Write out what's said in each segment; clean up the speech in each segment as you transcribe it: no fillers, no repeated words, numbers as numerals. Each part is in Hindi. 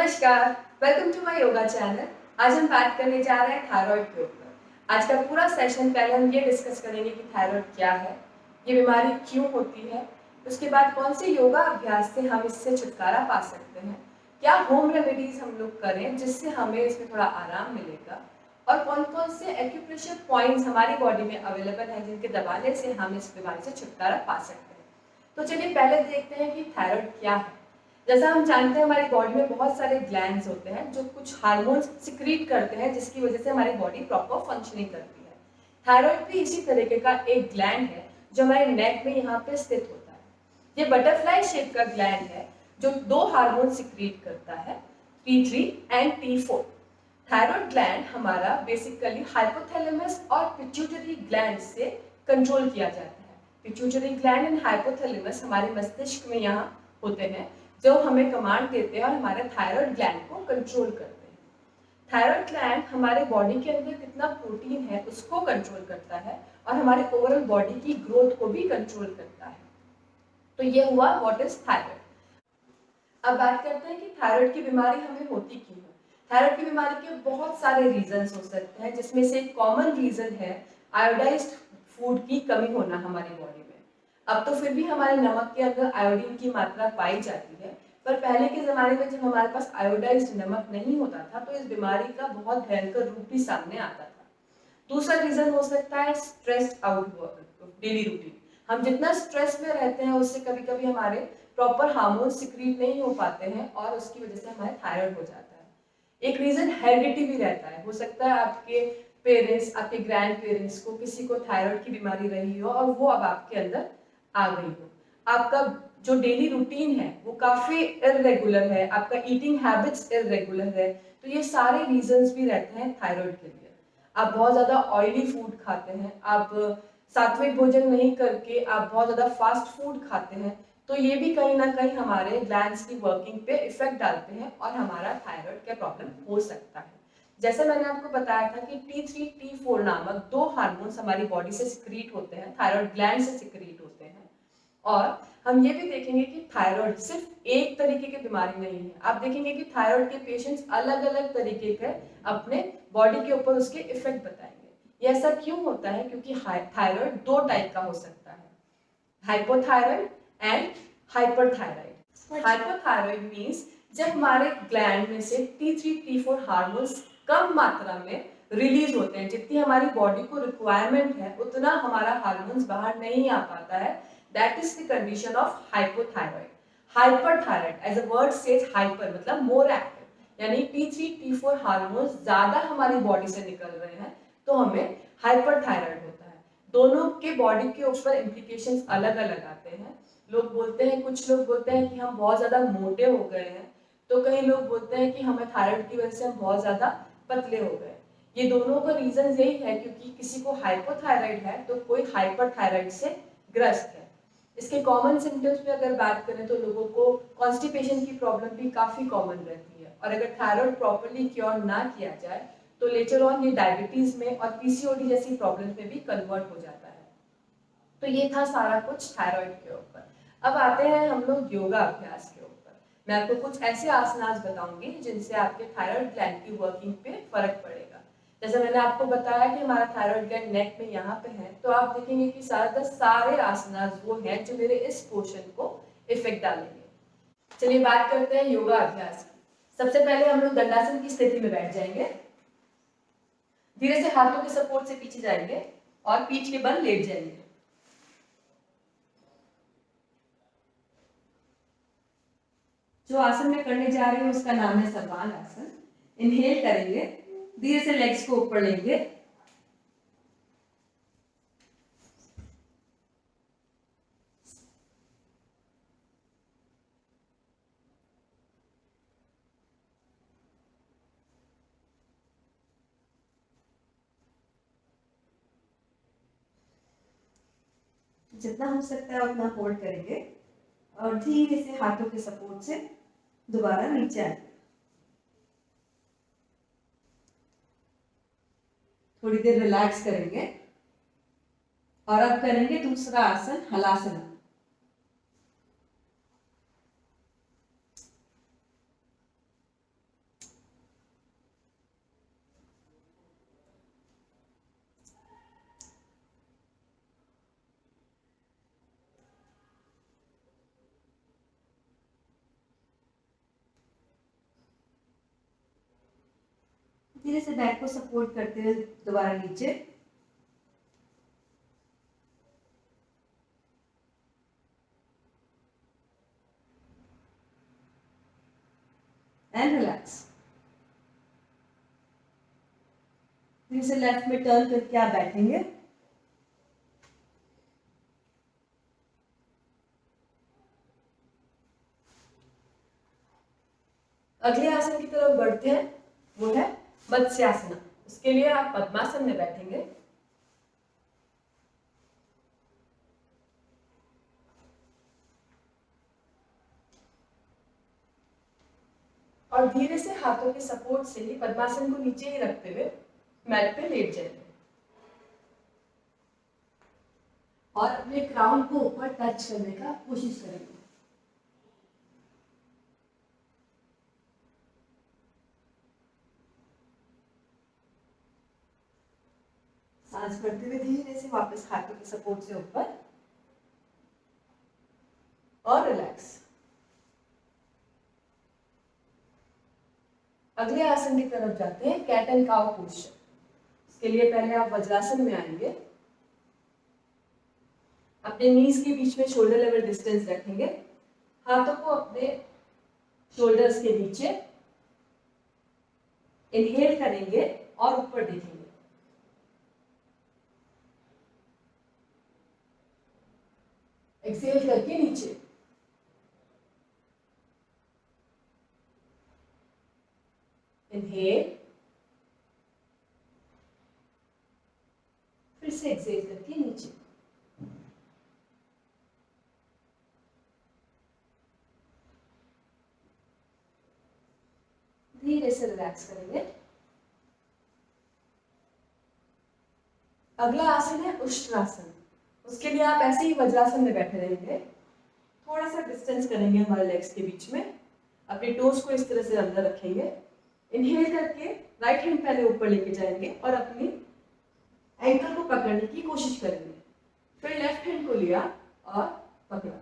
नमस्कार, welcome to my yoga channel. आज हम बात करने जा रहे हैं थायराइड के ऊपर। आज का पूरा सेशन पहले हम ये डिस्कस करेंगे कि थायराइड क्या है, ये बीमारी क्यों होती है, उसके बाद कौन से योगा अभ्यास से हम इससे छुटकारा पा सकते हैं, क्या होम रेमेडीज हम लोग करें जिससे हमें इसमें थोड़ा आराम मिलेगा, और कौन कौन से एक्यूप्रेशर पॉइंट्स हमारी बॉडी में अवेलेबल हैं जिनके दबाने से हम इस बीमारी से छुटकारा पा सकते हैं। तो चलिए पहले देखते हैं कि थायराइड क्या है। जैसा हम जानते हैं हमारी बॉडी में बहुत सारे ग्लैंड्स होते हैं जो कुछ हार्मोन्स सिक्रीट करते हैं जिसकी वजह से हमारी बॉडी प्रॉपर फंक्शनिंग करती है। थायराइड भी इसी तरीके का एक ग्लैंड है जो हमारे नेक में यहाँ पे स्थित होता है। ये बटरफ्लाई शेप का ग्लैंड है जो दो हार्मोन सिक्रीट करता है, T3 and T4। Thyroid gland हमारा बेसिकली हाइपोथैलेमस और पिट्यूटरी ग्लैंड से कंट्रोल किया जाता है। पिट्यूटरी ग्लैंड एंड हाइपोथैलेमस हमारे मस्तिष्क में यहाँ होते हैं जो हमें कमांड देते हैं और हमारे थायराइड ग्लैंड को कंट्रोल करते हैं। थायराइड ग्लैंड हमारे बॉडी के अंदर कितना प्रोटीन है उसको कंट्रोल करता है और हमारे ओवरऑल बॉडी की ग्रोथ को भी कंट्रोल करता है। तो ये हुआ व्हाट इज थायराइड। अब बात करते हैं कि थायराइड की बीमारी हमें होती क्यों है। थायराइड की बीमारी के बहुत सारे रीजंस हो सकते हैं जिसमें से एक कॉमन रीजन है आयोडाइज्ड फूड की कमी होना हमारी बॉडी में। अब तो फिर भी हमारे नमक के अंदर आयोडीन की मात्रा पाई जाती है, पर पहले के ज़माने में जब हमारे पास आयोडाइज्ड नमक नहीं होता था तो इस बीमारी का बहुत भयंकर रूप भी सामने आता था। दूसरा रीज़न हो सकता है स्ट्रेस आउट डेली रूटीन। हम जितना स्ट्रेस में रहते हैं उससे कभी कभी हमारे प्रॉपर हार्मोन सिक्रीट नहीं हो पाते हैं और उसकी वजह से हमारे थायराइड हो जाता है। एक रीज़न हेरिडिटी भी रहता है। हो सकता है आपके पेरेंट्स, आपके ग्रैंड पेरेंट्स को किसी को थायराइड की बीमारी रही हो और वो अब आपके अंदर आ गई हो। आपका जो डेली रूटीन है वो काफ़ी इरेगुलर है, आपका ईटिंग हैबिट्स इरेगुलर है, तो ये सारे रीजंस भी रहते हैं थायराइड के लिए। आप बहुत ज़्यादा ऑयली फूड खाते हैं, आप सात्विक भोजन नहीं करके आप बहुत ज़्यादा फास्ट फूड खाते हैं, तो ये भी कहीं ना कहीं हमारे ग्लैंड्स की वर्किंग पे इफेक्ट डालते हैं और हमारा थायराइड का प्रॉब्लम हो सकता है। जैसे मैंने आपको बताया था कि T3 T4 नामक दो हार्मोन्स हमारी बॉडी से सिक्रीट होते हैं, थायराइड ग्लैंड से सिक्रीट होते हैं। और हम ये भी देखेंगे कि थायराइड सिर्फ एक तरीके की बीमारी नहीं है। आप देखेंगे कि थायराइड के पेशेंट्स अलग अलग तरीके के अपने बॉडी के ऊपर उसके इफेक्ट बताएंगे। ये ऐसा क्यों होता है? क्योंकि थायराइड दो टाइप का हो सकता है, hypothyroid and hyperthyroid. Hypothyroid means जब हमारे ग्लैंड में से T3 T4 हार्मोन्स कम मात्रा में रिलीज होते हैं, जितनी हमारी बॉडी को रिक्वायरमेंट है उतना हमारा हार्मोन्स बाहर नहीं आ पाता है, that is the condition of hypothyroid. Hyperthyroid as a word says hyper मतलब more active, यानी T3 T4 हार्मोन्स ज्यादा हमारी बॉडी से निकल रहे हैं तो हमें हाइपरथायराइड होता है। दोनों के बॉडी के ऊपर इम्प्लीकेशंस अलग अलग आते हैं। लोग बोलते हैं, कुछ लोग बोलते हैं कि हम बहुत ज्यादा मोटे हो गए हैं, तो कई लोग बोलते हैं कि हमें थायराइड की वजह से हम बहुत ज्यादा पतले हो गए। ये दोनों का रीजन यही है क्योंकि किसी को हाइपोथायराइड है तो कोई हाइपरथायराइड से ग्रस्त है। इसके कॉमन सिम्टम्स में अगर बात करें तो लोगों को कॉन्स्टिपेशन की प्रॉब्लम भी काफ़ी कॉमन रहती है, और अगर थायराइड प्रॉपर्ली क्योर ना किया जाए तो लेटर ऑन ये डायबिटीज़ में और पीसीओडी जैसी प्रॉब्लम्स में भी कन्वर्ट हो जाता है। तो ये था सारा कुछ थायराइड के ऊपर। अब आते हैं हम लोग योगा अभ्यास के ऊपर। मैं आपको कुछ ऐसे आसनास बताऊंगी जिनसे आपके थायराइड ग्लैंड की वर्किंग पे फर्क पड़ेगा। जैसे मैंने आपको बताया कि हमारा थायराइड ग्लैंड नेक में यहाँ पे है, तो आप देखेंगे कि सारे आसनास वो हैं जो मेरे इस पोर्शन को इफेक्ट डालेंगे। चलिए बात करते हैं योगा अभ्यास की। सबसे पहले हम लोग दंडासन की स्थिति में बैठ जाएंगे। धीरे से हाथों के सपोर्ट से पीछे जाएंगे और पीठ के बल लेट जाएंगे। जो आसन में करने जा रहे हैं उसका नाम है सर्वांग आसन। इनहेल करेंगे, धीरे से लेग्स को ऊपर लेंगे, जितना हो सकता है उतना होल्ड करेंगे और धीरे से हाथों के सपोर्ट से दोबारा नीचे आएंगे। थोड़ी देर रिलैक्स करेंगे और अब करेंगे दूसरा आसन, हलासना। धीरे से बैक को सपोर्ट करते हुए दोबारा नीचे, एंड रिलैक्स। फिर से लेफ्ट में टर्न करके आप बैठेंगे। अगले आसन की तरफ बढ़ते हैं, वो है मत्स्यासना। उसके लिए आप पद्मासन में बैठेंगे। और धीरे से हाथों के सपोर्ट से ही पद्मासन को नीचे ही रखते हुए मैट पे लेट जाएंगे और अपने क्राउन को ऊपर टच करने का कोशिश करेंगे। सांस भरते हुए धीरे से वापस हाथों के सपोर्ट से ऊपर और रिलैक्स। अगले आसन की तरफ जाते हैं, कैट एंड काउ पोस्चर। इसके लिए पहले आप वज्रासन में आएंगे। अपने नीज के बीच में शोल्डर लेवल डिस्टेंस रखेंगे। हाथों को अपने शोल्डर्स के नीचे इनहेल करेंगे और ऊपर देखेंगे। एक्सहेल करके नीचे। इनहेल, फिर से एक्सहेल करके नीचे। धीरे से रिलैक्स करेंगे। अगला आसन है उष्ट्रासन। उसके लिए आप ऐसे ही वज्रासन में बैठे रहेंगे। थोड़ा सा डिस्टेंस करेंगे हमारे लेग्स के बीच में। अपने टोस को इस तरह से अंदर रखेंगे। इनहेल करके राइट हैंड पहले ऊपर लेके जाएंगे और अपनी एंकल को पकड़ने की कोशिश करेंगे। फिर लेफ्ट हैंड को लिया और पकड़ा।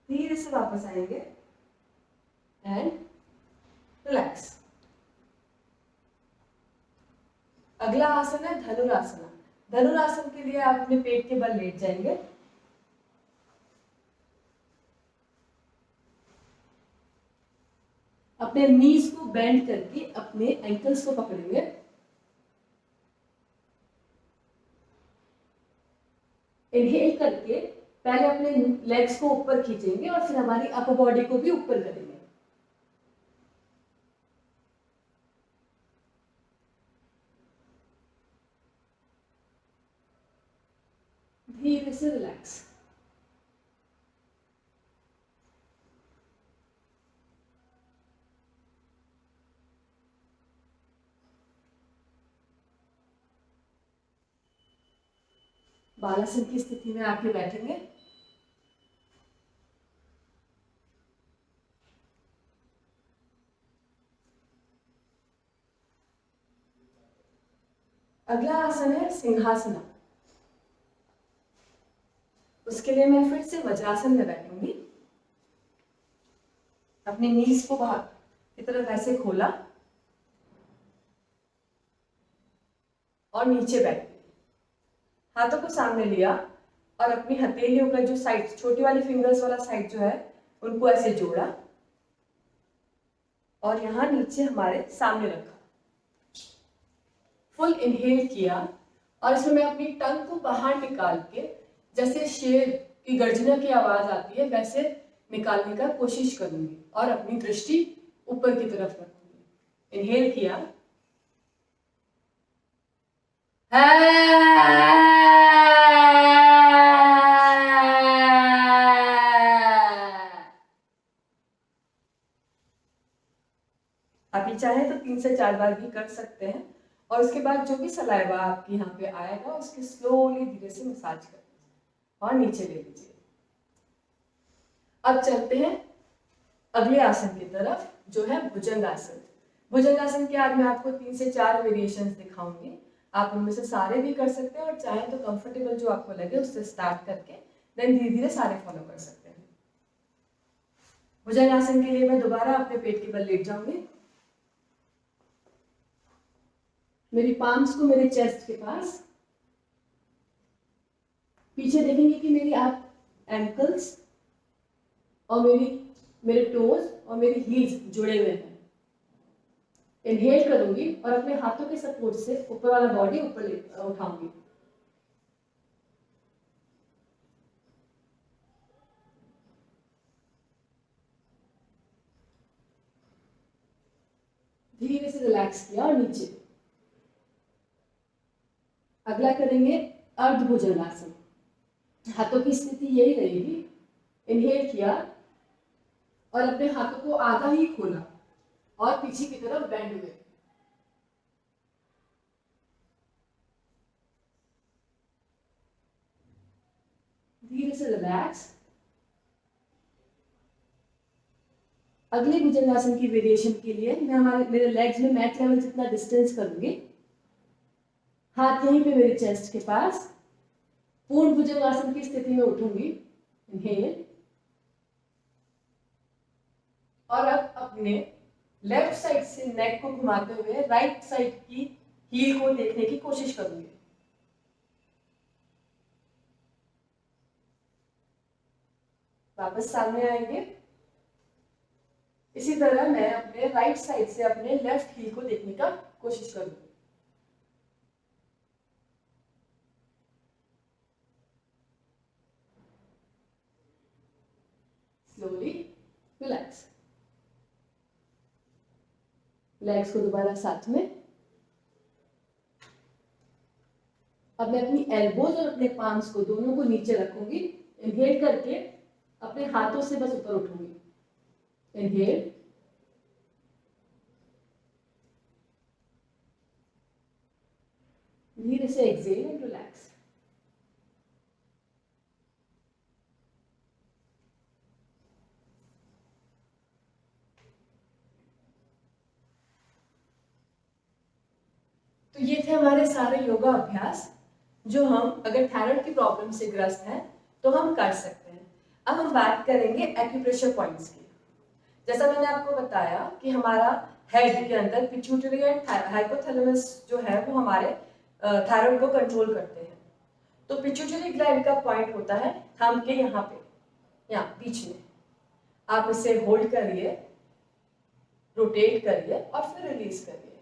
धीरे से वापस आएंगे एंड रिलैक्स। अगला आसन है धनुरासना। धनुरासन के लिए आप अपने पेट के बल लेट जाएंगे। अपने नीज को बेंड करके अपने एंकल्स को पकड़ेंगे। इनहेल करके पहले अपने लेग्स को ऊपर खींचेंगे और फिर हमारी अपर बॉडी को भी ऊपर करेंगे। धीरे से रिलैक्स। बालासन की स्थिति में आके बैठेंगे। अगला आसन है सिंहासना। उसके लिए मैं फिर से वज्रासन में बैठूंगी। अपने नीज को बाहर की तरफ ऐसे खोला और नीचे बैठ गए। हाथों को सामने लिया और अपनी हथेलियों का जो साइड, छोटी वाली फिंगर्स वाला साइड जो है, उनको ऐसे जोड़ा और यहां नीचे हमारे सामने रखा। फुल इनहेल किया और इसमें मैं अपनी टंग को बाहर निकाल के जैसे शेर की गर्जना की आवाज आती है वैसे निकालने का कोशिश करूंगी और अपनी दृष्टि ऊपर की तरफ रखूंगी। इनहेल किया, आप ये चाहे तो 3 से 4 बार भी कर सकते हैं। और उसके बाद जो भी सलाइवा आपके यहाँ पे आएगा उसके स्लोली धीरे से मसाज कर लीजिए और नीचे ले लीजिए। अब चलते हैं अगले आसन की तरफ जो है भुजंगासन। भुजंगासन के आज मैं आपको 3 से 4 वेरिएशंस दिखाऊंगी। आप उनमें से सारे भी कर सकते हैं और चाहें तो कंफर्टेबल जो आपको लगे उससे स्टार्ट करके देन धीरे धीरे सारे फॉलो कर सकते हैं। भुजंगासन के लिए मैं दोबारा अपने पेट के बल लेट जाऊंगी। मेरी पाम्स को मेरे चेस्ट के पास, पीछे देखेंगे कि मेरी आप एंकल्स और मेरे टोज और मेरी हील्स जुड़े हुए हैं। इनहेल करूंगी और अपने हाथों के सपोर्ट से ऊपर वाला बॉडी ऊपर उठाऊंगी। धीरे से रिलैक्स किया और नीचे। अगला करेंगे अर्ध भुजंगासन। हाथों की स्थिति यही रहेगी। इनहेल किया और अपने हाथों को आधा ही खोला और पीछे की तरफ बेंड हुए। धीरे से रिलैक्स। अगले भुजंगासन की वेरिएशन के लिए मैं मेरे लेग्स में मैट लेवल जितना डिस्टेंस करूंगी। हाथ यहीं पे मेरे चेस्ट के पास। पूर्ण भुजंगासन की स्थिति में उठूंगी। इनहेल और अब अपने लेफ्ट साइड से नेक को घुमाते हुए राइट साइड की हील को देखने की कोशिश करूंगी। वापस सामने आएंगे। इसी तरह मैं अपने राइट साइड से अपने लेफ्ट हील को देखने का कोशिश करूंगी। Slowly relax. लेग्स को दोबारा साथ में। अब मैं अपनी एल्बोज और अपने पाम्स को दोनों को नीचे रखूंगी। इनहेल करके अपने हाथों से बस ऊपर उठूंगी। इनहेल, धीरे से एक्सहेल एंड रिलैक्स। तो ये थे हमारे सारे योगा अभ्यास जो हम अगर थायराइड की प्रॉब्लम से ग्रस्त हैं तो हम कर सकते हैं। अब हम बात करेंगे एक्यूप्रेशर पॉइंट्स की। जैसा मैंने आपको बताया कि हमारा हेड के अंदर पिट्यूटरी एंड हाइपोथैलेमस जो है वो हमारे थायराइड को कंट्रोल करते हैं। तो पिट्यूटरी ग्लैंड का पॉइंट होता है थंब के यहाँ पे, यहाँ बीच में। आप इसे होल्ड करिए, रोटेट करिए और फिर रिलीज करिए।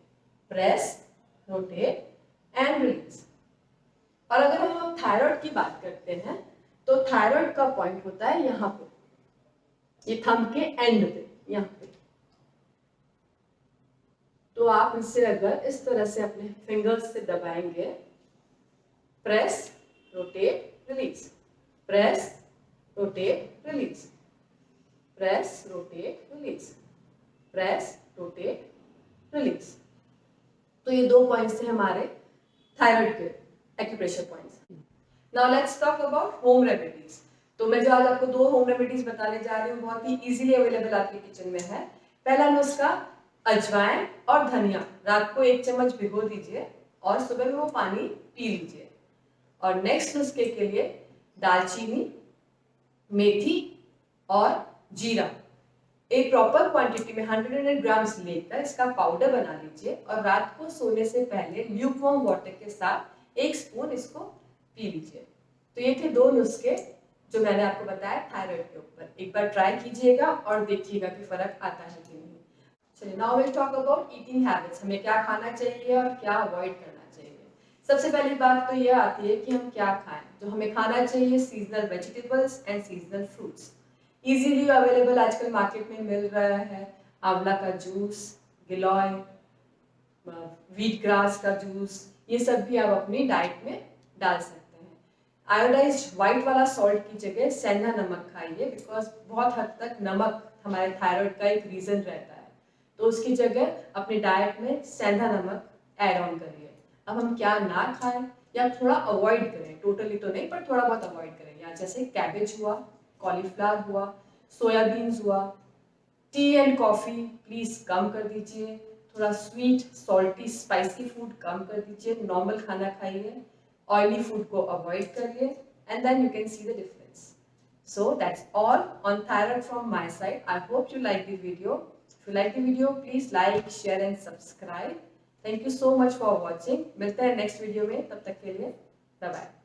Press, rotate and release. और अगर हम थायराइड की बात करते हैं तो थायराइड का पॉइंट होता है यहाँ पे, ये थंब के एंड पे, यहाँ पे। तो आप इसे अगर इस तरह से अपने फिंगर्स से दबाएंगे, press, rotate, release, press, rotate, release, press, rotate, release, press, rotate, release. तो ये 2 पॉइंट्स थे हमारे थायराइड के acupressure points. Now let's talk about home remedies. तो मैं जो आज आपको 2 होम रेमेडीज बताने जा रही हूँ, बहुत ही इजीली अवेलेबल आपके किचन में है। पहला नुस्खा, अजवाइन और धनिया रात को 1 चम्मच भिगो दीजिए और सुबह में वो पानी पी लीजिए। और नेक्स्ट नुस्खे के लिए दालचीनी, मेथी और जीरा एक प्रॉपर क्वांटिटी में 100 ग्राम्स लेकर इसका पाउडर बना लीजिए और रात को सोने से पहले ल्यूकवार्म वाटर के साथ 1 स्पून इसको पी लीजिए। तो ये थे 2 नुस्खे जो मैंने आपको बताया थायराइड के ऊपर। एक बार ट्राई कीजिएगा और देखिएगा कि फर्क आता है कि नहीं। चलिए, now will talk about eating habits. हमें क्या खाना चाहिए और क्या अवॉइड करना चाहिए। सबसे पहली बात तो ये आती है कि हम क्या खाएं। जो हमें खाना चाहिए seasonal vegetables and seasonal fruits. Easily available आजकल मार्केट में मिल रहा है। आंवला का जूस, गिलोय, व्हीट ग्रास का जूस, ये सब भी आप अपनी डाइट में डाल सकते हैं। आयोडाइज्ड व्हाइट वाला सॉल्ट की जगह सेंधा नमक खाइए, बिकॉज बहुत हद तक नमक हमारे थायराइड का एक रीजन रहता है। तो उसकी जगह अपनी डाइट में सेंधा नमक ऐड ऑन करिए। अब हम क्या ना खाएं या थोड़ा अवॉइड करें, टोटली तो नहीं पर थोड़ा बहुत अवॉइड करें, या जैसे कैबेज हुआ, कॉलीफ्लावर हुआ, सोयाबीन्स हुआ। टी एंड कॉफी प्लीज कम कर दीजिए। थोड़ा स्वीट सॉल्टी स्पाइसी फूड कम कर दीजिए, नॉर्मल खाना खाइए, ऑयली फूड को अवॉइड करिए, and then you can see the difference. So that's all on thyroid from my side. I hope you like the video. If you like the video, please like, share and subscribe. Thank you so much for watching. मिलते हैं next video में, तब तक के लिए bye bye.